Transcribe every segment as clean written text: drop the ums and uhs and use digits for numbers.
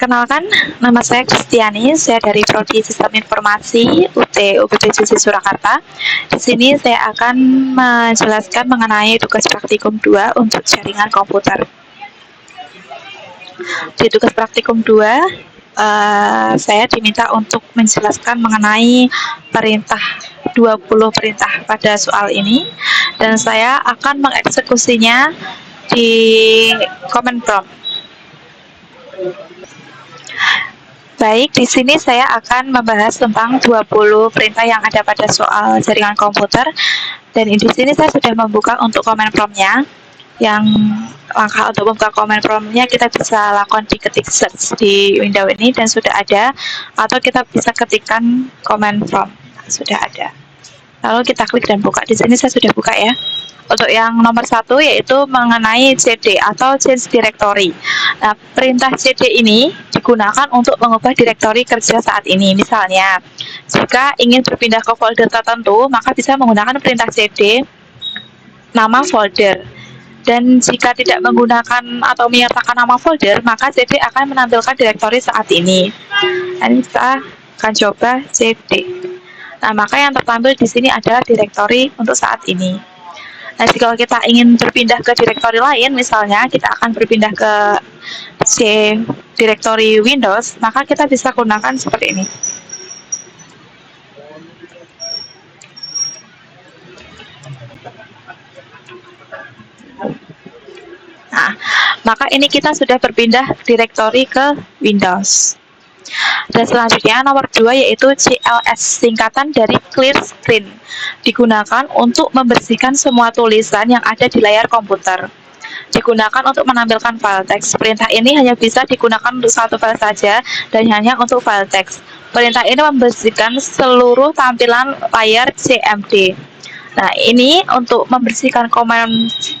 Perkenalkan, nama saya Kristiani. Saya dari Prodi Sistem Informasi UT UPPJC Surakarta. Di sini saya akan menjelaskan mengenai tugas praktikum 2 untuk jaringan komputer. Di tugas praktikum 2, saya diminta untuk menjelaskan mengenai perintah 20 perintah pada soal ini, dan saya akan mengeksekusinya di command prompt. Baik, di sini saya akan membahas tentang 20 perintah yang ada pada soal jaringan komputer, dan di sini saya sudah membuka untuk command prompt-nya. Yang langkah untuk membuka command prompt-nya kita bisa lakukan di ketik search di window ini dan sudah ada, atau kita bisa ketikkan command prompt, sudah ada. Lalu kita klik dan buka. Di sini saya sudah buka ya. Untuk yang nomor 1 yaitu mengenai CD atau change directory. Nah, perintah CD ini digunakan untuk mengubah direktori kerja saat ini. Misalnya, jika ingin berpindah ke folder tertentu, maka bisa menggunakan perintah CD nama folder. Dan jika tidak menggunakan atau menyertakan nama folder, maka CD akan menampilkan direktori saat ini. Dan kita akan coba CD. Nah, maka yang tertampil di sini adalah direktori untuk saat ini. Nah, jika kita ingin berpindah ke direktori lain, misalnya kita akan berpindah ke direktori Windows, maka kita bisa gunakan seperti ini. Nah, maka ini kita sudah berpindah direktori ke Windows. Dan selanjutnya nomor 2 yaitu CLS, singkatan dari clear screen, digunakan untuk membersihkan semua tulisan yang ada di layar komputer. Digunakan untuk menampilkan file teks. Perintah ini hanya bisa digunakan untuk satu file saja dan hanya untuk file teks. Perintah ini membersihkan seluruh tampilan layar CMD. Nah, ini untuk membersihkan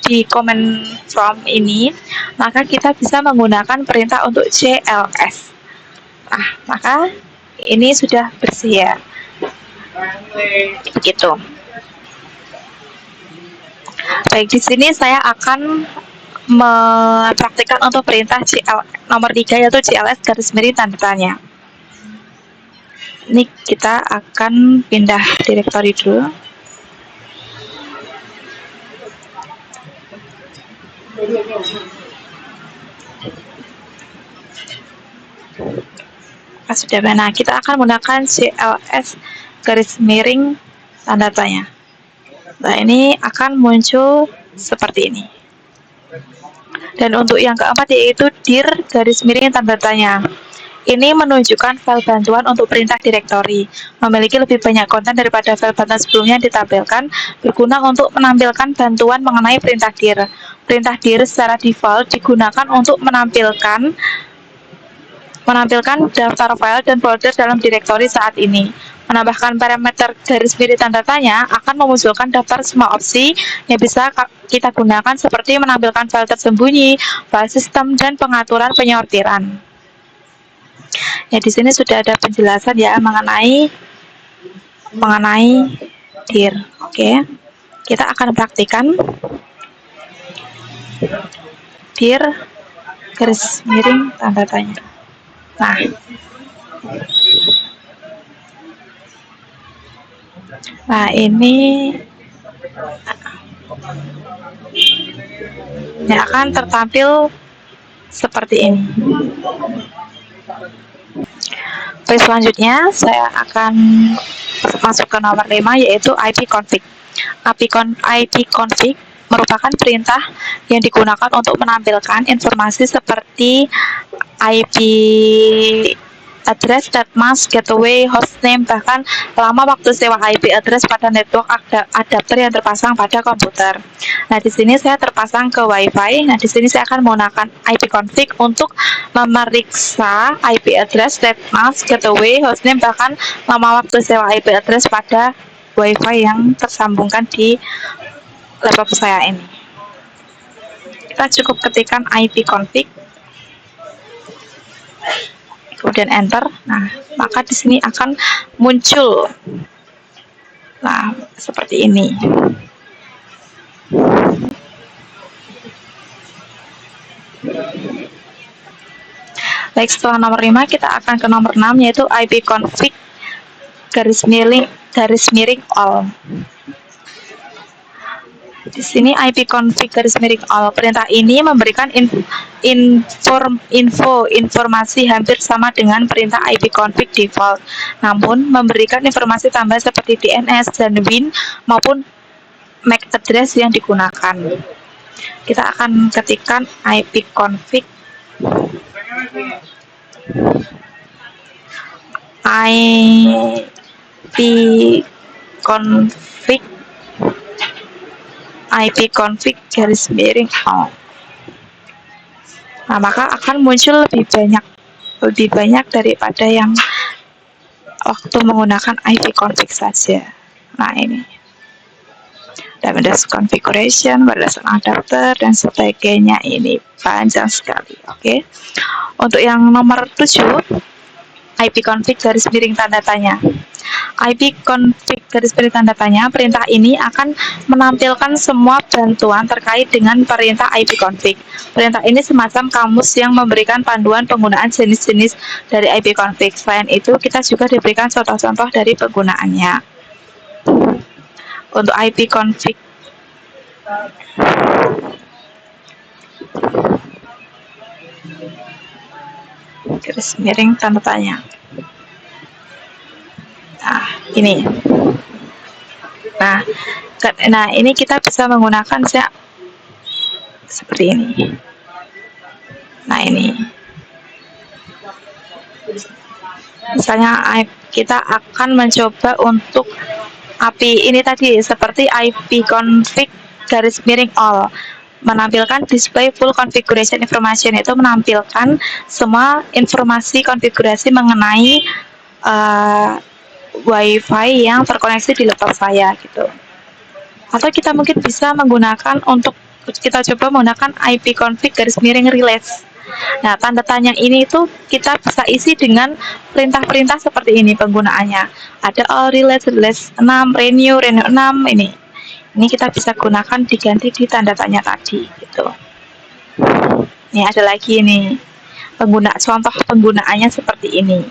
di command prompt ini, maka kita bisa menggunakan perintah untuk CLS. Nah, maka ini sudah bersih ya. Begitu. Baik, di sini saya akan mempraktikkan untuk perintah nomor 3 yaitu CLS garis miring tanda tanya. Ini kita akan pindah direktori dulu. Sudah benar. Kita akan menggunakan CLS garis miring tanda tanya. Nah, ini akan muncul seperti ini. Dan untuk yang keempat yaitu dir garis miring tanda tanya. Ini menunjukkan file bantuan untuk perintah direktori. Memiliki lebih banyak konten daripada file bantuan sebelumnya yang ditampilkan, berguna untuk menampilkan bantuan mengenai perintah dir. Perintah dir secara default digunakan untuk menampilkan daftar file dan folder dalam direktori saat ini. Menambahkan parameter garis miring tanda tanya akan memunculkan daftar semua opsi yang bisa kita gunakan seperti menampilkan file tersembunyi, file sistem, dan pengaturan penyortiran. Ya, di sini sudah ada penjelasan ya mengenai dir. Oke. Kita akan praktikan dir garis miring tanda tanya. Nah, ini akan tertampil seperti ini. Oke, selanjutnya saya akan masuk ke nomor 5 yaitu ipconfig. ipconfig merupakan perintah yang digunakan untuk menampilkan informasi seperti IP address, mask, gateway, hostname, bahkan lama waktu sewa IP address pada network adapter yang terpasang pada komputer. Nah, di sini saya terpasang ke WiFi. Nah, di sini saya akan menggunakan ipconfig untuk memeriksa IP address, mask, gateway, hostname, bahkan lama waktu sewa IP address pada WiFi yang tersambungkan di laptop saya ini. Kita cukup ketikkan ipconfig, kemudian enter. Nah, maka di sini akan muncul seperti ini. Baik, setelah nomor 5 kita akan ke nomor 6, yaitu ipconfig __ all. Di sini ipconfig _ all. Perintah ini memberikan informasi hampir sama dengan perintah ipconfig default, namun memberikan informasi tambahan seperti DNS dan WIN maupun MAC address yang digunakan. Kita akan ketikkan ipconfig ipconfig _all. Nah, maka akan muncul lebih banyak daripada yang waktu menggunakan ipconfig saja. Nah, ini database configuration, berdasarkan adapter dan sebagainya. Ini panjang sekali. Oke. Untuk yang nomor 7, ipconfig _ tanda tanya. ipconfig _ tanda tanya, perintah ini akan menampilkan semua bantuan terkait dengan perintah ipconfig. Perintah ini semacam kamus yang memberikan panduan penggunaan jenis-jenis dari ipconfig. Selain itu, kita juga diberikan contoh-contoh dari penggunaannya. Untuk ipconfig _ tanda tanya. Nah, ini. Nah, ini kita bisa menggunakan seperti ini. Nah, ini. Misalnya kita akan mencoba untuk API ini tadi seperti ipconfig _ all, menampilkan display full configuration information, itu menampilkan semua informasi konfigurasi mengenai WiFi yang terkoneksi di laptop saya gitu. Atau kita mungkin bisa menggunakan kita coba menggunakan ipconfig _ release. Nah, tanda tanya ini itu kita bisa isi dengan perintah-perintah seperti ini penggunaannya. Ada all release 6, renew 6 ini. Ini kita bisa gunakan diganti di tanda tanya tadi gitu. Ini ada lagi nih. Contoh penggunaannya seperti ini.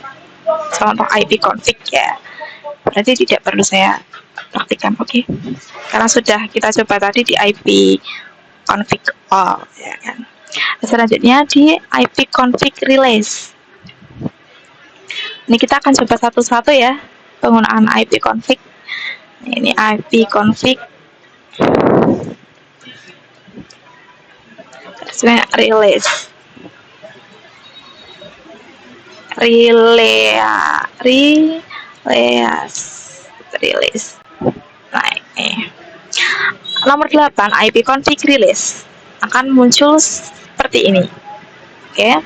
Contoh ipconfig ya. Berarti tidak perlu saya praktikkan, oke? Karena sudah kita coba tadi di ipconfig all, ya kan? Selanjutnya di ipconfig release. Ini kita akan coba satu-satu ya penggunaan ipconfig. Ini ipconfig release. Nah, ini. Nomor 8, ipconfig release akan muncul seperti ini. Oke.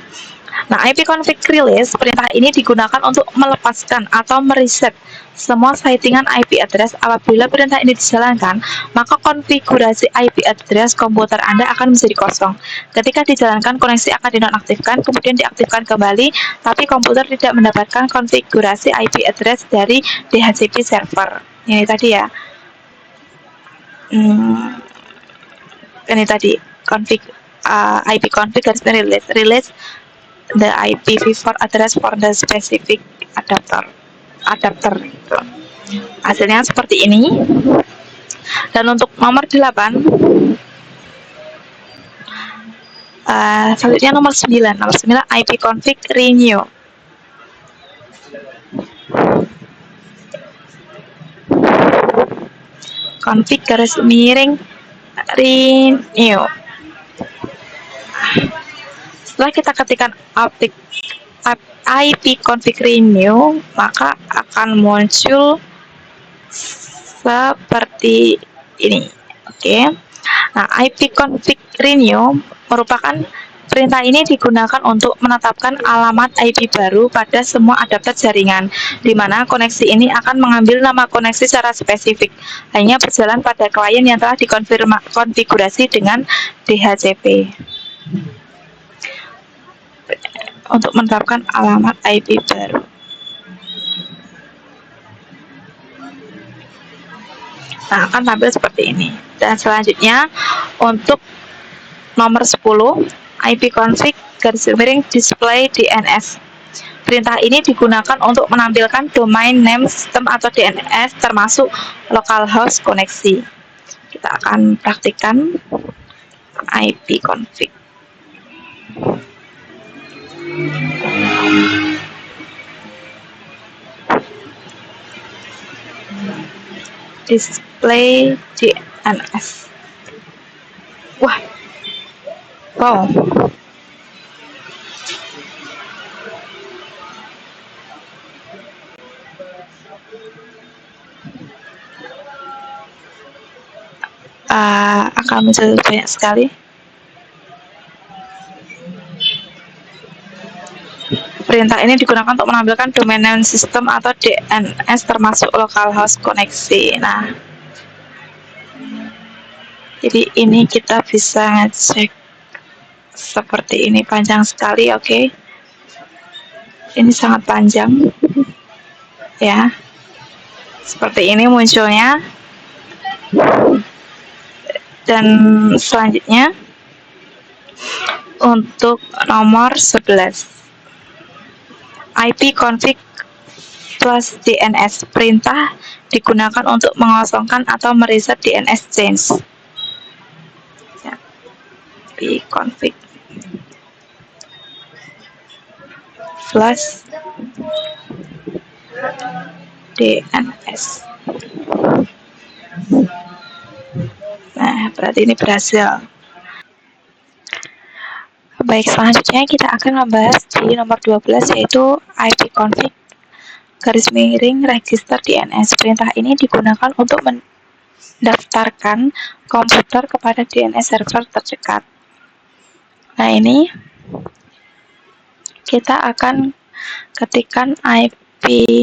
Nah, ipconfig release, perintah ini digunakan untuk melepaskan atau mereset semua settingan IP address. Apabila perintah ini dijalankan, maka konfigurasi IP address komputer Anda akan menjadi kosong. Ketika dijalankan, koneksi akan dinonaktifkan, kemudian diaktifkan kembali, tapi komputer tidak mendapatkan konfigurasi IP address dari DHCP server. Ini tadi ya. Ini tadi ipconfig _ release the IPv4 address for the specific adapter gitu. Hasilnya seperti ini. Dan untuk nomor 8, selanjutnya nomor 9 ipconfig renew. Config _ renew. Setelah kita ketikkan ipconfig renew, maka akan muncul seperti ini. Oke. Nah, ipconfig renew merupakan perintah ini digunakan untuk menetapkan alamat IP baru pada semua adapter jaringan, di mana koneksi ini akan mengambil nama koneksi secara spesifik, hanya berjalan pada klien yang telah dikonfigurasi dengan DHCP. Untuk menetapkan alamat IP baru. Nah, akan tampil seperti ini. Dan selanjutnya untuk nomor 10, ipconfig display DNS. Perintah ini digunakan untuk menampilkan domain name system atau DNS termasuk localhost koneksi. Kita akan praktikkan ipconfig. Display DNS. Wow. Akan muncul banyak sekali. Perintah ini digunakan untuk menampilkan domain name system atau DNS termasuk localhost koneksi. Nah, jadi ini kita bisa ngecek seperti ini, panjang sekali. Oke. Ini sangat panjang. Ya. Seperti ini munculnya. Dan selanjutnya untuk nomor 11, ipconfig plus DNS. Perintah digunakan untuk mengosongkan atau mereset DNS change. Ya. ipconfig plus DNS. Nah, berarti ini berhasil. Baik, selanjutnya kita akan membahas di nomor 12, yaitu ipconfig register DNS. Perintah ini digunakan untuk mendaftarkan komputer kepada DNS server terdekat. Nah, ini kita akan ketikkan ipconfig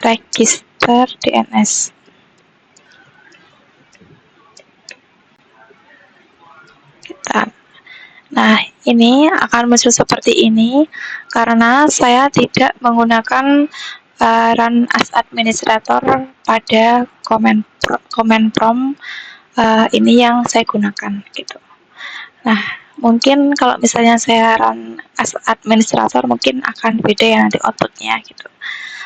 register DNS. Nah, ini akan muncul seperti ini karena saya tidak menggunakan run as administrator pada command prompt ini yang saya gunakan gitu. Nah, mungkin kalau misalnya saya run as administrator mungkin akan beda ya nanti outputnya gitu.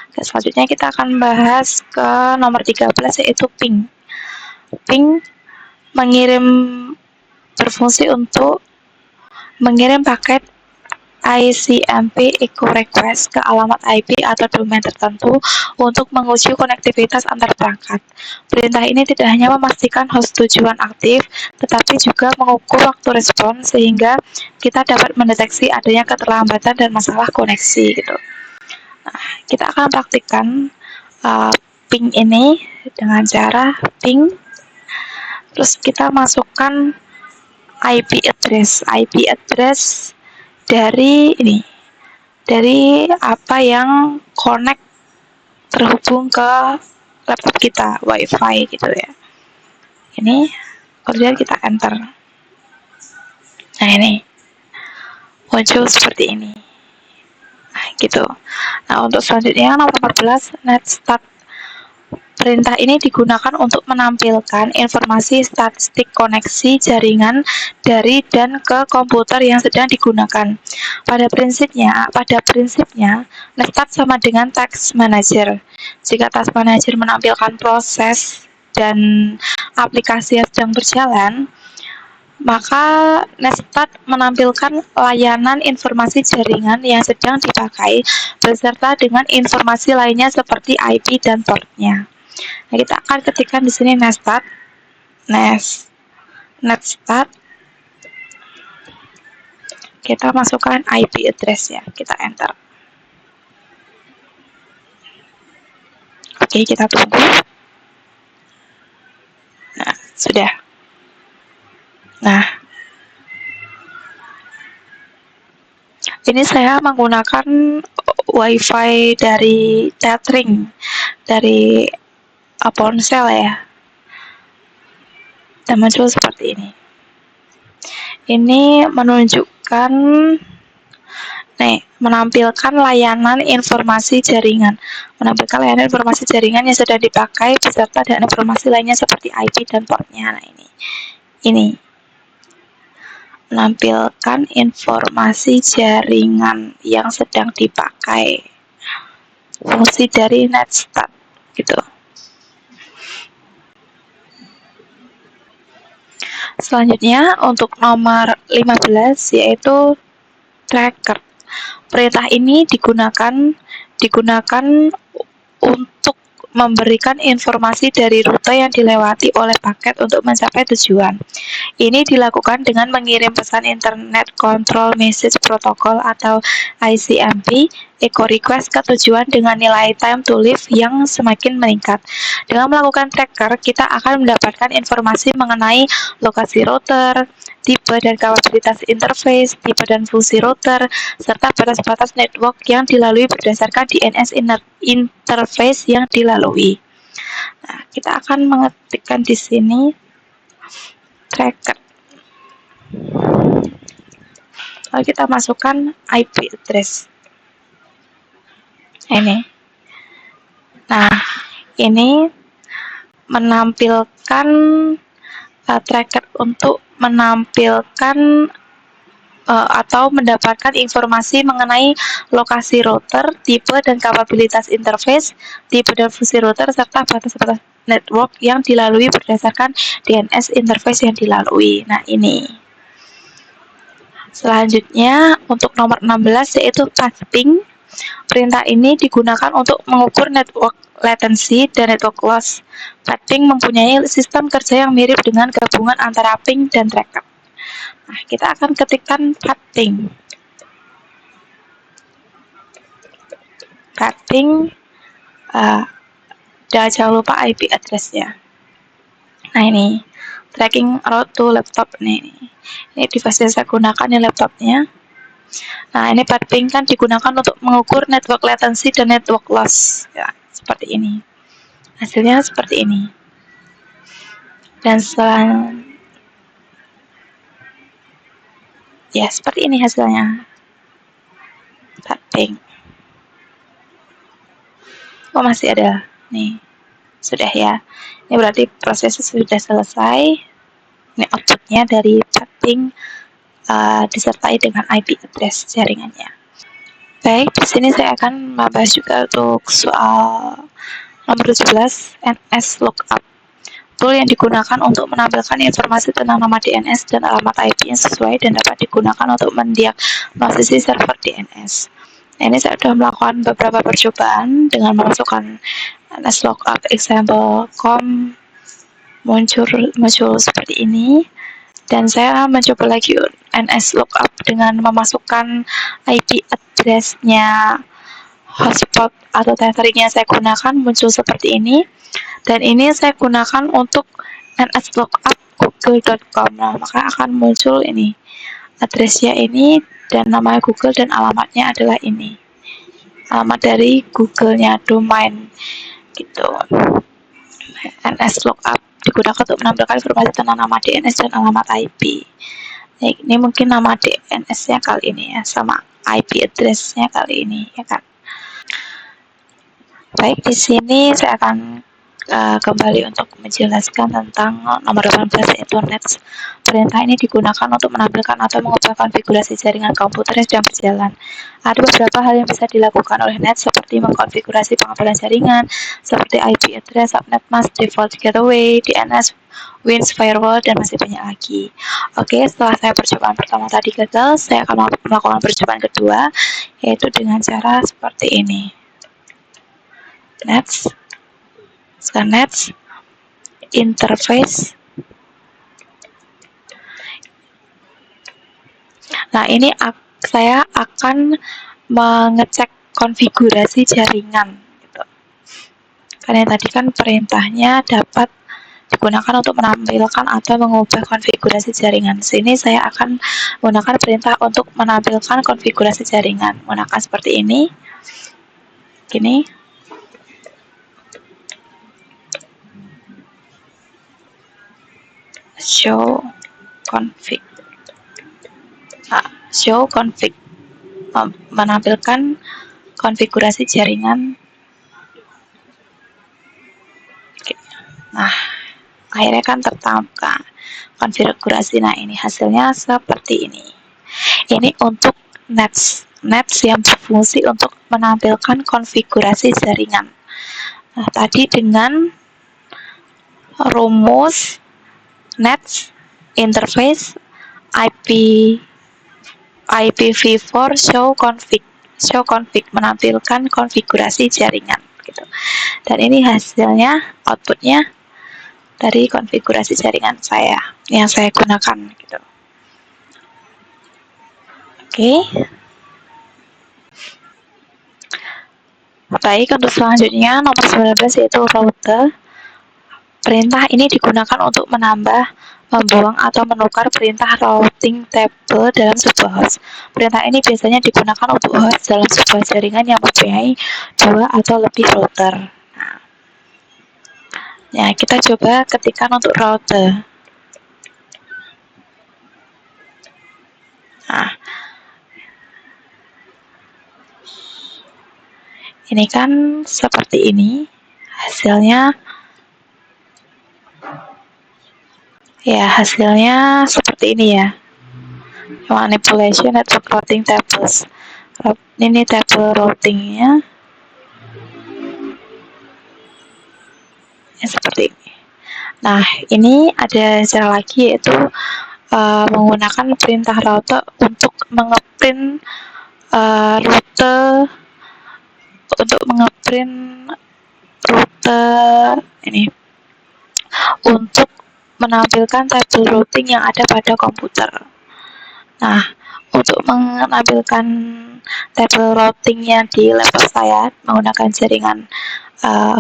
Oke, selanjutnya kita akan bahas ke nomor 13, yaitu ping. Ping berfungsi untuk mengirim paket ICMP echo request ke alamat IP atau domain tertentu untuk menguji konektivitas antar perangkat. Perintah ini tidak hanya memastikan host tujuan aktif, tetapi juga mengukur waktu respon sehingga kita dapat mendeteksi adanya keterlambatan dan masalah koneksi gitu. Nah, kita akan praktikkan ping ini dengan cara ping, terus kita masukkan IP address dari ini, dari apa yang connect terhubung ke laptop kita, WiFi gitu ya. Ini kemudian kita enter. Nah, ini muncul seperti ini. Nah, gitu. Nah, untuk selanjutnya nomor 14, netstat. Perintah ini digunakan untuk menampilkan informasi statistik koneksi jaringan dari dan ke komputer yang sedang digunakan. Pada prinsipnya, netstat sama dengan task manager. Jika task manager menampilkan proses dan aplikasi yang sedang berjalan, maka netstat menampilkan layanan informasi jaringan yang sedang dipakai beserta dengan informasi lainnya seperti IP dan portnya. Nah, kita akan ketikkan di sini netstat, kita masukkan IP address ya, kita enter. Oke, kita tunggu. Nah, sudah. Nah, ini saya menggunakan WiFi dari tethering, dari ponsel ya. Dan muncul seperti ini. Ini menunjukkan, menampilkan layanan informasi jaringan. Menampilkan layanan informasi jaringan yang sedang dipakai beserta dengan informasi lainnya seperti IP dan portnya. Nah, ini. ini menampilkan informasi jaringan yang sedang dipakai, fungsi dari netstat gitu. Selanjutnya untuk nomor 15 yaitu tracker. Perintah ini digunakan untuk memberikan informasi dari rute yang dilewati oleh paket untuk mencapai tujuan. Ini dilakukan dengan mengirim pesan Internet Control Message Protocol atau ICMP echo request ke tujuan dengan nilai time to live yang semakin meningkat. Dengan melakukan tracker, kita akan mendapatkan informasi mengenai lokasi router, tipe dan kapasitas interface, tipe dan fungsi router, serta batas-batas network yang dilalui berdasarkan DNS interface yang dilalui. Nah, kita akan mengetikkan di sini tracker. Lalu kita masukkan IP address. Ini. Nah, ini menampilkan tracker untuk menampilkan atau mendapatkan informasi mengenai lokasi router, tipe dan kapabilitas interface, tipe dan fungsi router, serta batas-batas network yang dilalui berdasarkan DNS interface yang dilalui. Nah, ini. Selanjutnya, untuk nomor 16 yaitu pathing. Perintah ini digunakan untuk mengukur network latency dan network loss. Pathing mempunyai sistem kerja yang mirip dengan gabungan antara ping dan tracker. Nah, kita akan ketikkan pathing. Pathing, jangan lupa IP address-nya. Nah, ini tracking route to laptop nih. Ini device yang saya gunakan di laptopnya. Nah, ini pathing kan digunakan untuk mengukur network latency dan network loss. Ya, seperti ini. Hasilnya seperti ini. Dan ya, seperti ini hasilnya. Pathing. Oh, masih ada. Nih. Sudah ya. Ini berarti prosesnya sudah selesai. Ini outputnya dari pathing disertai dengan IP address jaringannya. Baik, di sini saya akan membahas juga untuk soal nomor 17, NS Lookup. Tool yang digunakan untuk menampilkan informasi tentang nama DNS dan alamat IP yang sesuai dan dapat digunakan untuk mendiagnosis server DNS. Nah, ini saya sudah melakukan beberapa percobaan dengan memasukkan NS Lookup example.com muncul seperti ini. Dan saya mencoba lagi NS Lookup dengan memasukkan IP address-nya hotspot atau tethering yang saya gunakan muncul seperti ini. Dan ini saya gunakan untuk NS Lookup google.com. Nah, maka akan muncul ini addressnya ini dan nama Google dan alamatnya adalah ini. Alamat dari Google-nya, domain gitu. NS Lookup digunakan untuk menampilkan informasi tentang nama DNS dan alamat IP. Ini mungkin nama DNS-nya kali ini ya, sama IP address-nya kali ini ya kan. Baik, di sini saya akan kembali untuk menjelaskan tentang nomor 18 yaitu NETS. Perintah ini digunakan untuk menampilkan atau mengubah konfigurasi jaringan komputer yang sedang berjalan. Ada beberapa hal yang bisa dilakukan oleh NETS seperti mengkonfigurasi pengambilan jaringan seperti IP address, subnet mask, default gateway, DNS, WINS, firewall, dan masih banyak lagi. Oke, setelah saya percobaan pertama tadi gagal, saya akan melakukan percobaan kedua yaitu dengan cara seperti ini. NETS interface. Nah, ini saya akan mengecek konfigurasi jaringan gitu. Karena tadi kan perintahnya dapat digunakan untuk menampilkan atau mengubah konfigurasi jaringan. Sini saya akan menggunakan perintah untuk menampilkan konfigurasi jaringan. Menggunakan seperti ini. Gini. Show config. Show config menampilkan konfigurasi jaringan. Nah, akhirnya kan tertangkap. konfigurasi. Nah, ini hasilnya seperti ini. Ini untuk nets yang berfungsi untuk menampilkan konfigurasi jaringan. Nah, tadi dengan rumus nets interface IPv4 show config menampilkan konfigurasi jaringan gitu. Dan ini hasilnya, outputnya dari konfigurasi jaringan saya yang saya gunakan gitu. Oke. Baik, untuk selanjutnya nomor 19 yaitu route. Perintah ini digunakan untuk menambah, membuang, atau menukar perintah routing table dalam sebuah host. Perintah ini biasanya digunakan untuk host dalam sebuah jaringan yang mempunyai 2 atau lebih router. Nah, kita coba ketikkan untuk router. Nah, ini kan seperti ini hasilnya. Ya, hasilnya seperti ini ya. Manipulation network routing tables. Ini table routingnya seperti ini. Nah, ini ada cara lagi, yaitu menggunakan perintah route untuk mengeprint rute ini untuk menampilkan table routing yang ada pada komputer. Nah, untuk menampilkan table routingnya di laptop saya menggunakan jaringan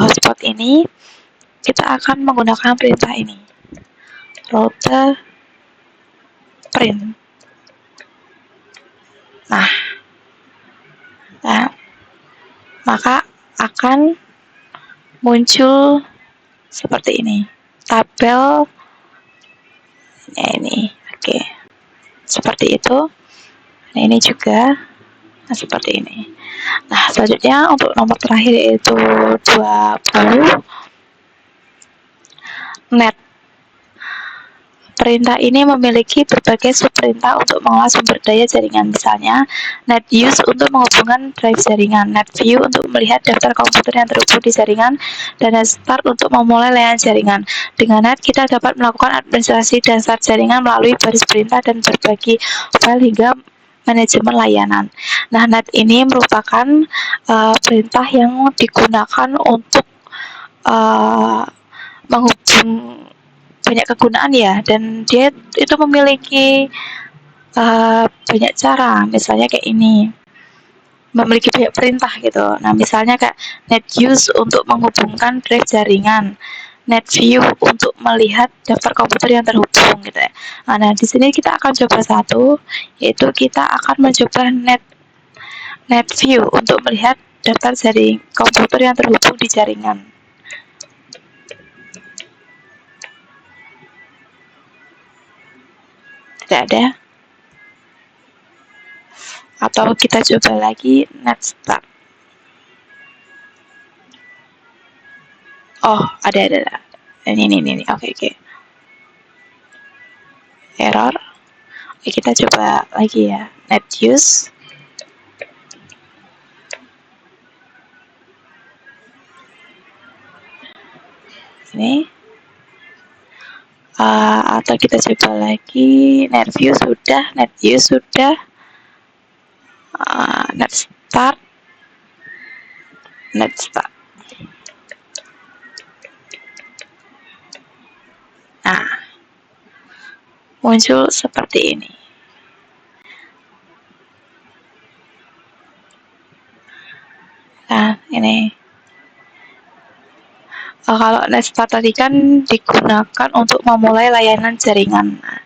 hotspot ini, kita akan menggunakan perintah ini, route print. Nah, maka akan muncul seperti ini tabel ini. Oke, seperti itu. Nah, ini juga seperti ini. Nah, selanjutnya untuk nomor terakhir yaitu 20 net. Perintah ini memiliki berbagai subperintah untuk mengolah sumber daya jaringan, misalnya net use untuk menghubungkan drive jaringan, net view untuk melihat daftar komputer yang terhubung di jaringan, dan net start untuk memulai layanan jaringan. Dengan net, kita dapat melakukan administrasi dasar jaringan melalui baris perintah dan berbagi file hingga manajemen layanan. Nah, net ini merupakan perintah yang digunakan untuk menghubung banyak kegunaan ya, dan dia itu memiliki banyak cara, misalnya kayak ini, memiliki banyak perintah gitu. Nah, misalnya kayak net use untuk menghubungkan drive jaringan, net view untuk melihat daftar komputer yang terhubung gitu ya. Nah, di sini kita akan coba satu, yaitu kita akan mencoba net view untuk melihat daftar jaring komputer yang terhubung di jaringan. Tidak ada. Atau kita coba lagi net start. Oh, ada. Ini. Oke. Error. Oke, kita coba lagi ya. Net use. Ini. Atau kita coba lagi net view sudah, net use sudah, net start. Nah, muncul seperti ini. Nah, ini. Kalau net start tadi kan digunakan untuk memulai layanan jaringan. Nah,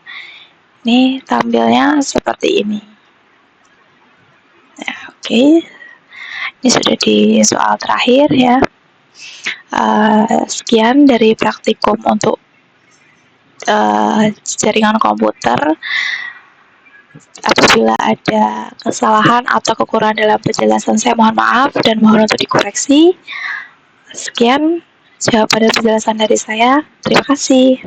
ini tampilnya seperti ini. Ya, oke. Ini sudah di soal terakhir ya. Sekian dari praktikum untuk jaringan komputer. Apabila ada kesalahan atau kekurangan dalam penjelasan saya, mohon maaf dan mohon untuk dikoreksi. Sekian jawaban dan penjelasan dari saya. Terima kasih.